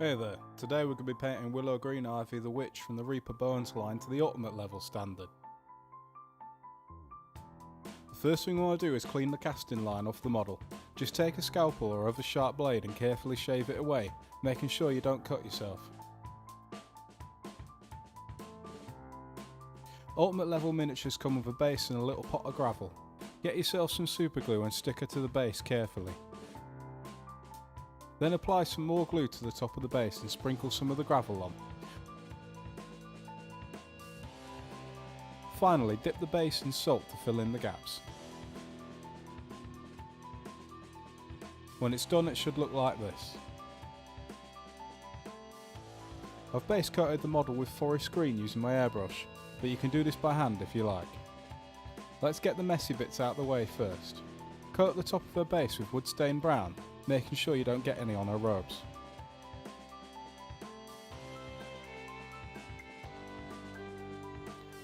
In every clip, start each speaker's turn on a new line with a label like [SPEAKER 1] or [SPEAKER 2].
[SPEAKER 1] Hey there, today we're going to be painting Willow Greenivy the Witch from the Reaper Bones line to the Ultimate level standard. The first thing we want to do is clean the casting line off the model. Just take a scalpel or other sharp blade and carefully shave it away, making sure you don't cut yourself. Ultimate level miniatures come with a base and a little pot of gravel. Get yourself some super glue and stick it to the base carefully. Then apply some more glue to the top of the base and sprinkle some of the gravel on. Finally, dip the base in salt to fill in the gaps. When it's done, it should look like this. I've base coated the model with forest green using my airbrush, but you can do this by hand if you like. Let's get the messy bits out of the way first. Coat the top of her base with wood stained brown, making sure you don't get any on her robes.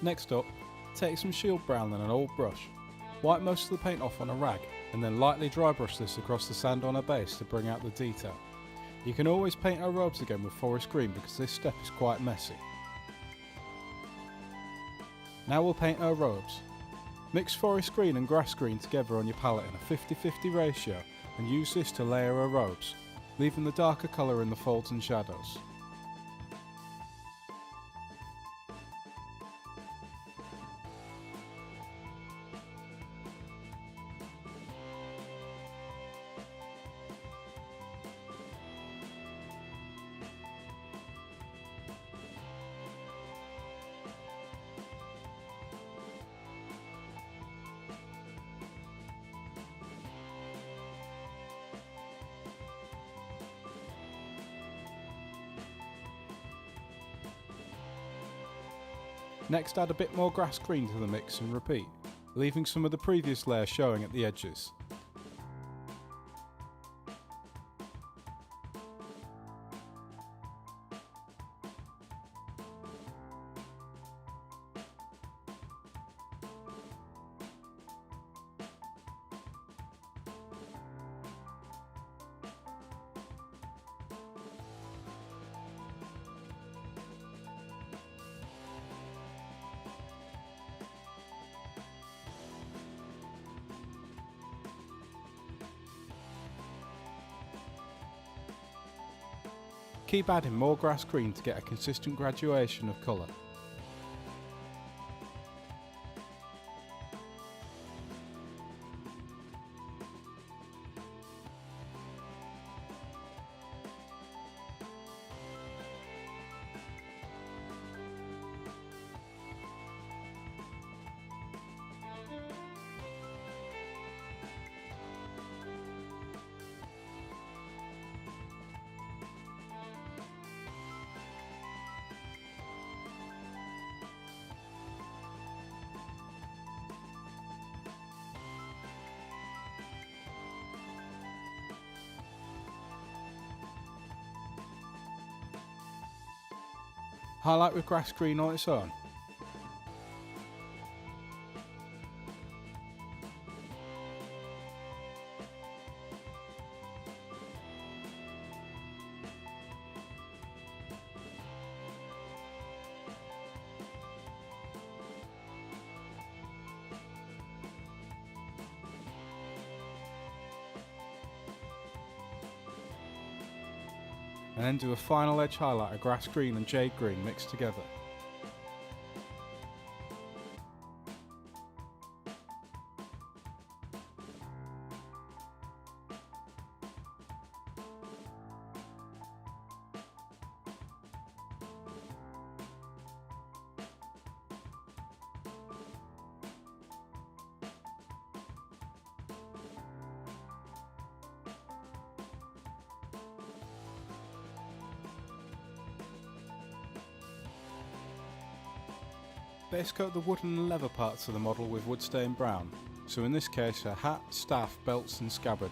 [SPEAKER 1] Next up, take some shield brown and an old brush. Wipe most of the paint off on a rag and then lightly dry brush this across the sand on her base to bring out the detail. You can always paint her robes again with forest green because this step is quite messy. Now we'll paint her robes. Mix forest green and grass green together on your palette in a 50-50 ratio and use this to layer her robes, leaving the darker colour in the folds and shadows. Next, add a bit more grass green to the mix and repeat, leaving some of the previous layer showing at the edges. Keep adding more grass green to get a consistent graduation of colour. Highlight with grass green on its own. And then do a final edge highlight of grass green and jade green mixed together. Base coat the wooden and leather parts of the model with wood stained brown, so in this case her hat, staff, belts and scabbard.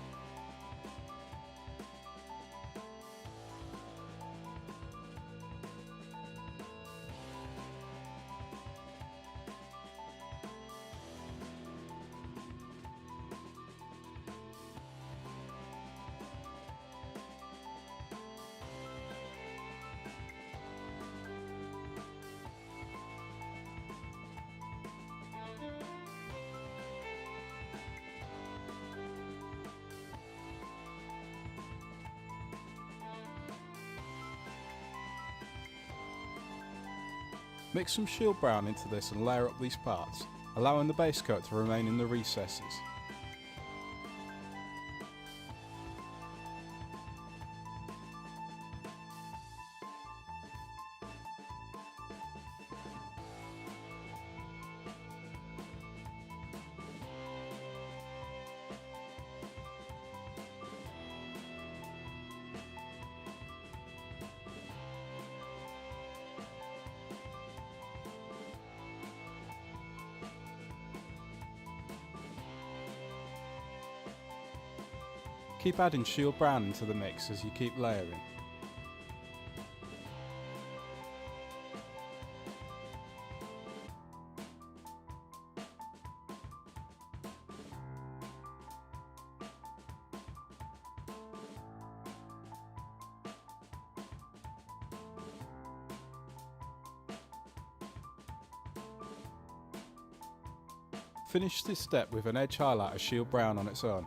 [SPEAKER 1] Mix some shield brown into this and layer up these parts, allowing the base coat to remain in the recesses. Keep adding shield brown into the mix as you keep layering. Finish this step with an edge highlight of shield brown on its own.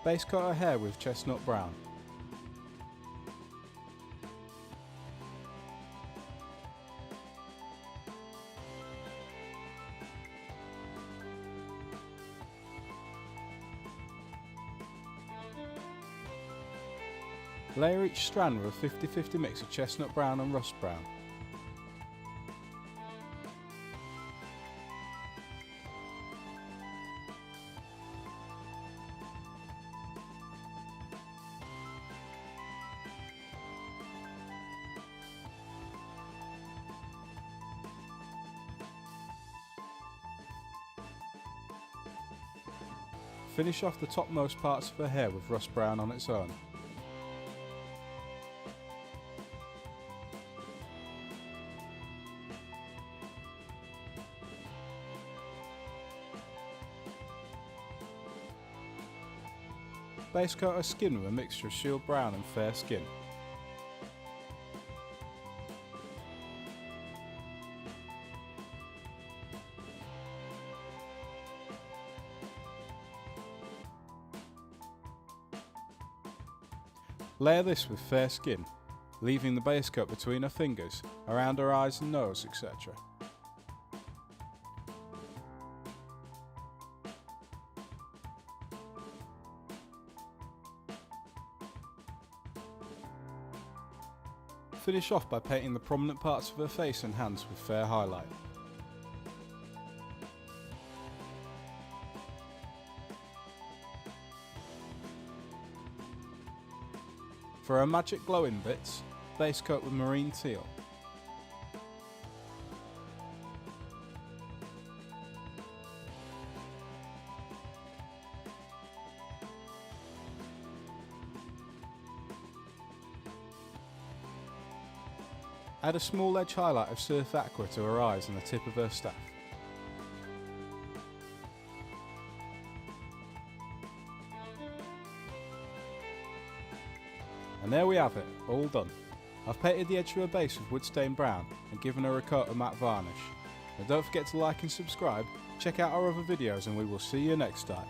[SPEAKER 1] Base coat her hair with chestnut brown. Layer each strand with a 50-50 mix of chestnut brown and rust brown. Finish off the topmost parts of her hair with rust brown on its own. Base coat her skin with a mixture of shield brown and fair skin. Layer this with fair skin, leaving the base coat between her fingers, around her eyes and nose, etc. Finish off by painting the prominent parts of her face and hands with fair highlight. For her magic glowing bits, base coat with marine teal. Add a small edge highlight of surf aqua to her eyes and the tip of her staff. And there we have it, all done. I've painted the edge of her base with wood stain brown and given her a coat of matte varnish. And don't forget to like and subscribe, check out our other videos and we will see you next time.